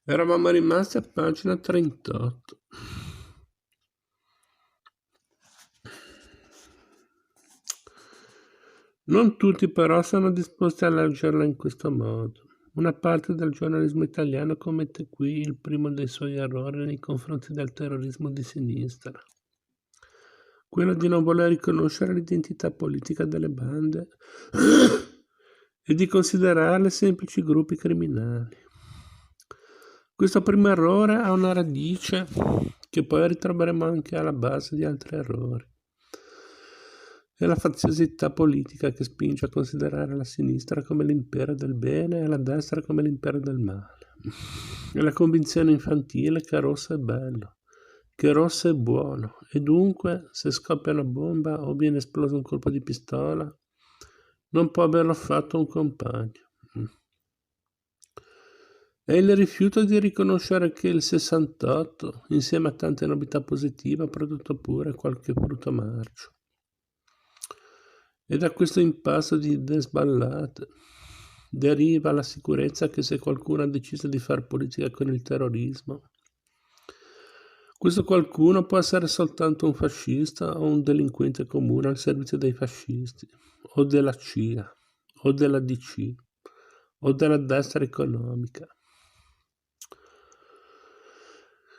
Eravamo rimasti a pagina 38. Non tutti però sono disposti a leggerla in questo modo. Una parte del giornalismo italiano commette qui il primo dei suoi errori nei confronti del terrorismo di sinistra, quello di non voler riconoscere l'identità politica delle bande e di considerarle semplici gruppi criminali. Questo primo errore ha una radice che poi ritroveremo anche alla base di altri errori. È la faziosità politica che spinge a considerare la sinistra come l'impero del bene e la destra come l'impero del male. È la convinzione infantile che rosso è bello, che rosso è buono e dunque se scoppia una bomba o viene esploso un colpo di pistola non può averlo fatto un compagno. È il rifiuto di riconoscere che il 68, insieme a tante novità positive, ha prodotto pure qualche frutto marcio. E da questo impasto di idee sballate deriva la sicurezza che se qualcuno ha deciso di fare politica con il terrorismo, questo qualcuno può essere soltanto un fascista o un delinquente comune al servizio dei fascisti, o della CIA, o della DC, o della destra economica.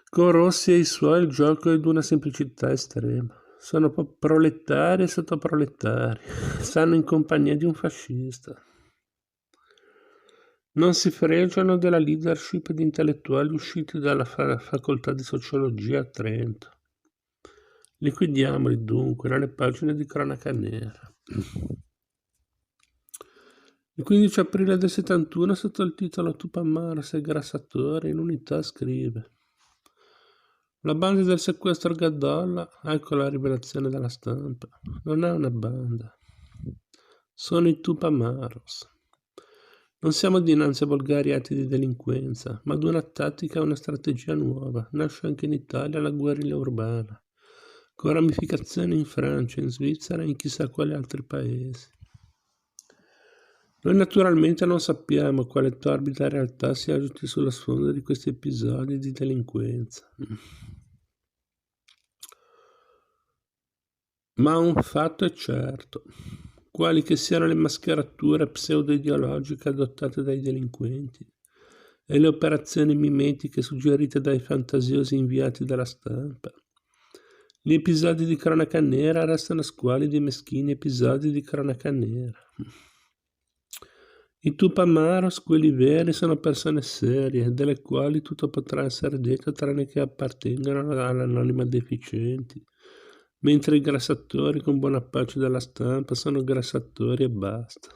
Con Rossi e i suoi il gioco è di una semplicità estrema. Sono proletari e sottoproletari, stanno in compagnia di un fascista. Non si fregiano della leadership di intellettuali usciti dalla facoltà di sociologia a Trento. Liquidiamoli dunque nelle pagine di cronaca nera. Il 15 aprile del 71, sotto il titolo Tupamaros e Grassatore, in Unità scrive: la banda del sequestro Gaddolla, ecco la rivelazione della stampa, non è una banda, sono i Tupamaros. Non siamo dinanzi a volgari atti di delinquenza, ma ad una tattica e una strategia nuova. Nasce anche in Italia la guerriglia urbana, con ramificazioni in Francia, in Svizzera e in chissà quali altri paesi. Noi naturalmente non sappiamo quale torbida realtà si agiti sullo sfondo di questi episodi di delinquenza. Ma un fatto è certo, quali che siano le mascherature pseudo-ideologiche adottate dai delinquenti e le operazioni mimetiche suggerite dai fantasiosi inviati dalla stampa, gli episodi di cronaca nera restano squalidi e meschini episodi di cronaca nera. I Tupamaros, quelli veri, sono persone serie, delle quali tutto potrà essere detto tranne che appartengono all'anonima deficienti, mentre i grassatori con buona pace della stampa sono grassatori e basta.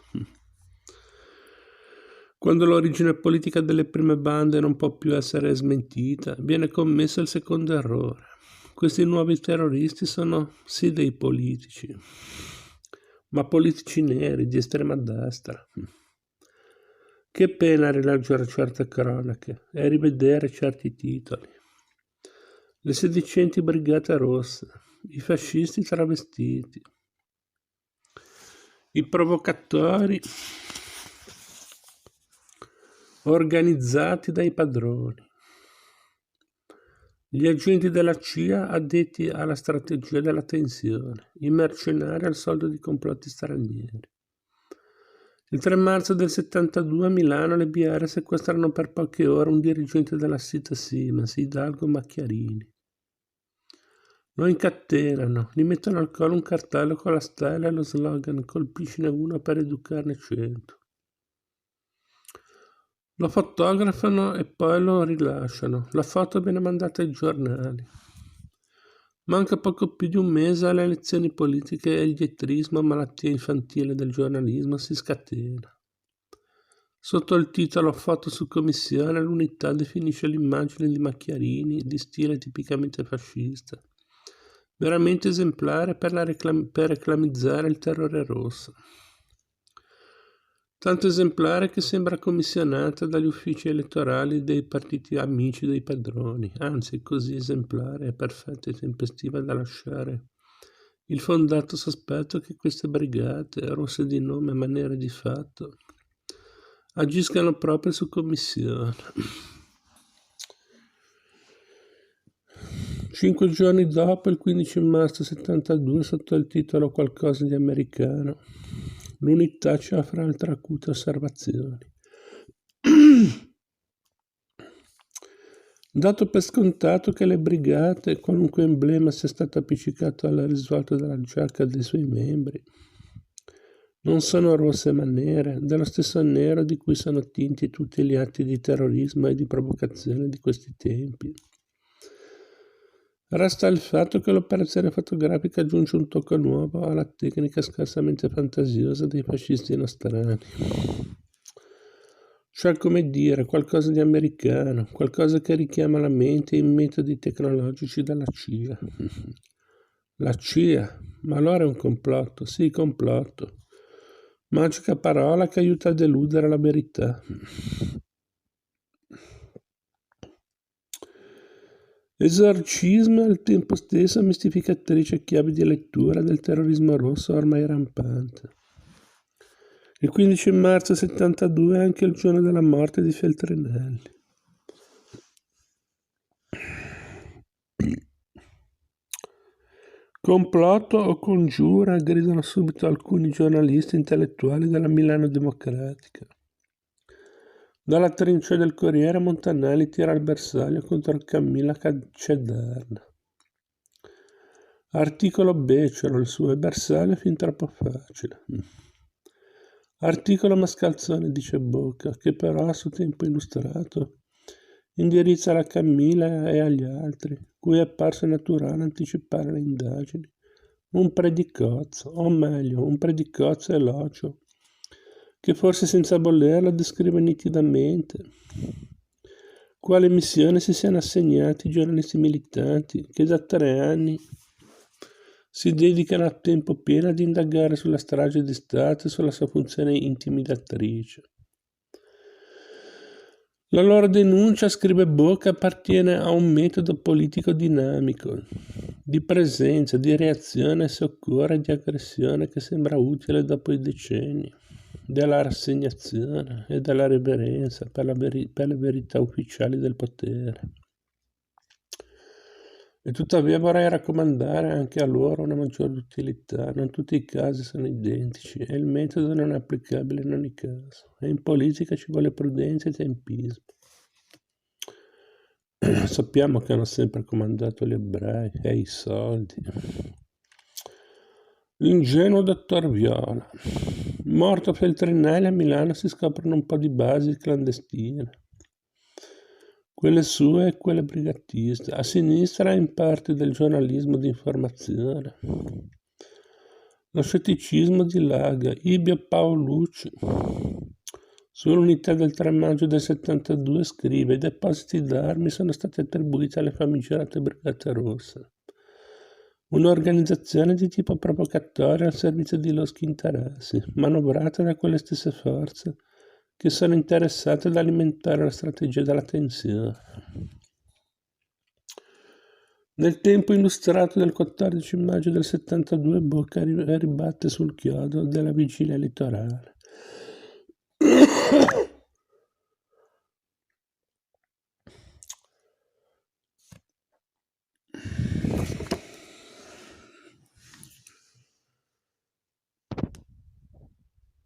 Quando l'origine politica delle prime bande non può più essere smentita, viene commesso il secondo errore. Questi nuovi terroristi sono sì dei politici, ma politici neri di estrema destra. Che pena rileggere certe cronache e rivedere certi titoli. Le sedicenti brigate rosse, i fascisti travestiti, i provocatori organizzati dai padroni, gli agenti della CIA addetti alla strategia della tensione, i mercenari al soldo di complotti stranieri. Il 3 marzo del 72 a Milano le BR sequestrano per poche ore un dirigente della SIT Siemens, Hidalgo Macchiarini. Lo incatenano, gli mettono al collo un cartello con la stella e lo slogan "Colpiscine uno per educarne 100". Lo fotografano e poi lo rilasciano. La foto viene mandata ai giornali. Manca poco più di un mese alle elezioni politiche e il dietrismo, malattia infantile del giornalismo, si scatena. Sotto il titolo Foto su commissione, l'Unità definisce l'immagine di Macchiarini di stile tipicamente fascista, veramente esemplare per reclamizzare il terrore rosso. Tanto esemplare che sembra commissionata dagli uffici elettorali dei partiti amici dei padroni, anzi così esemplare e perfetta e tempestiva da lasciare il fondato sospetto che queste brigate, rosse di nome ma nere di fatto, agiscano proprio su commissione. 5 giorni dopo, il 15 marzo 72, sotto il titolo Qualcosa di americano, l'Unità ci offre altre acute osservazioni. Dato per scontato che le brigate, qualunque emblema sia stato appiccicato alla risvolta della giacca dei suoi membri, non sono rosse ma nere, dello stesso nero di cui sono tinti tutti gli atti di terrorismo e di provocazione di questi tempi. Resta il fatto che l'operazione fotografica aggiunge un tocco nuovo alla tecnica scarsamente fantasiosa dei fascisti nostrani. Cioè, come dire, qualcosa di americano, qualcosa che richiama alla mente i metodi tecnologici della CIA. La CIA? Ma allora è un complotto, sì, complotto. Magica parola che aiuta a deludere la verità. Esorcismo e al tempo stesso mistificatrice chiave di lettura del terrorismo rosso ormai rampante. Il 15 marzo 72 è anche il giorno della morte di Feltrinelli. Complotto o congiura, gridano subito alcuni giornalisti intellettuali della Milano Democratica. Dalla trincea del Corriere Montanelli tira il bersaglio contro Camilla Caccedarna. Articolo becero, il suo è bersaglio fin troppo facile. Articolo mascalzone, dice Bocca, che però a suo tempo illustrato indirizza alla Camilla e agli altri, cui è apparso naturale anticipare le indagini. Un predicozzo, o meglio, un predicozzo elogio, che forse senza volerlo descrive nitidamente quale missione si siano assegnati i giornalisti militanti che da 3 anni si dedicano a tempo pieno ad indagare sulla strage di Stato e sulla sua funzione intimidatrice. La loro denuncia, scrive Bocca, appartiene a un metodo politico dinamico, di presenza, di reazione se occorre, di aggressione che sembra utile dopo i decenni, della rassegnazione e della reverenza per le verità ufficiali del potere. E tuttavia vorrei raccomandare anche a loro una maggiore utilità. Non tutti i casi sono identici e il metodo non è applicabile in ogni caso. E in politica ci vuole prudenza e tempismo. Sappiamo che hanno sempre comandato gli ebrei e i soldi. L'ingenuo dottor Viola. Morto Feltrinelli, a Milano si scoprono un po' di basi clandestine. Quelle sue e quelle brigatiste. A sinistra in parte del giornalismo di informazione. Lo scetticismo dilaga. Ibio Paolucci, sull'unità del 3 maggio del 72, scrive: i depositi d'armi sono stati attribuiti alle famigerate Brigate Rosse, un'organizzazione di tipo provocatorio al servizio di loschi interessi, manovrata da quelle stesse forze che sono interessate ad alimentare la strategia della tensione. Nel tempo illustrato del 14 maggio del 72, Bocca ribatte sul chiodo della vigilia elettorale.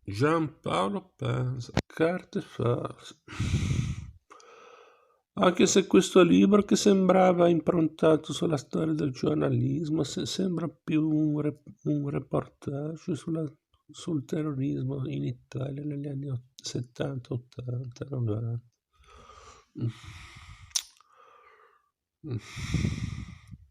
Giampaolo Pansa, carte false. Anche se questo libro, che sembrava improntato sulla storia del giornalismo, sembra più un reportage sul terrorismo in Italia negli anni 70, 80, 90.